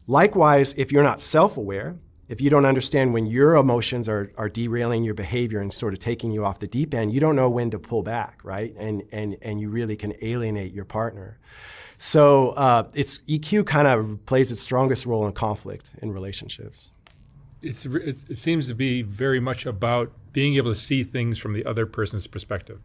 Likewise, if you're not self-aware, if you don't understand when your emotions are derailing your behavior and sort of taking you off the deep end, you don't know when to pull back, right? And you really can alienate your partner. So EQ kind of plays its strongest role in conflict in relationships. It seems to be very much about being able to see things from the other person's perspective.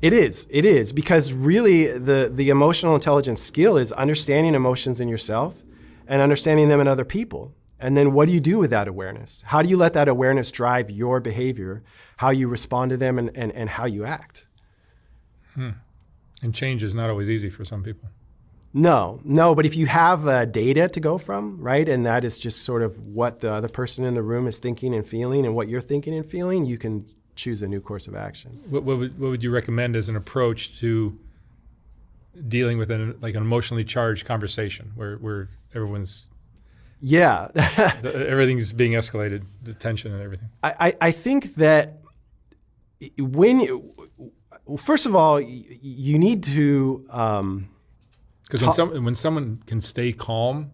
It is, because really the emotional intelligence skill is understanding emotions in yourself and understanding them in other people. And then what do you do with that awareness? How do you let that awareness drive your behavior, how you respond to them, and how you act? And change is not always easy for some people. No, but if you have data to go from, right, and that is just sort of what the other person in the room is thinking and feeling and what you're thinking and feeling, you can choose a new course of action. What would you recommend as an approach to dealing with an emotionally charged conversation where everyone's everything's being escalated, the tension and everything? I think that first of all, you need to because when someone can stay calm,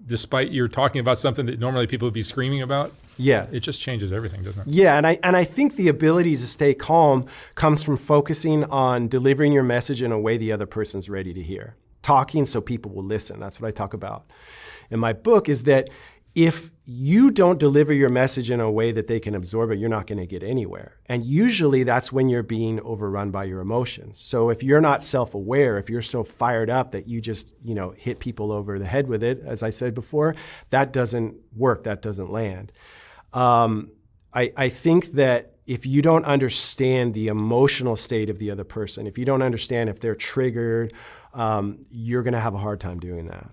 despite you're talking about something that normally people would be screaming about, it just changes everything, doesn't it? Yeah, and I think the ability to stay calm comes from focusing on delivering your message in a way the other person's ready to hear. Talking so people will listen. That's what I talk about in my book, is that if you don't deliver your message in a way that they can absorb it, you're not going to get anywhere. And usually that's when you're being overrun by your emotions. So if you're not self-aware, if you're so fired up that you just, hit people over the head with it, as I said before, that doesn't work, that doesn't land. I think that if you don't understand the emotional state of the other person, if you don't understand if they're triggered, you're going to have a hard time doing that.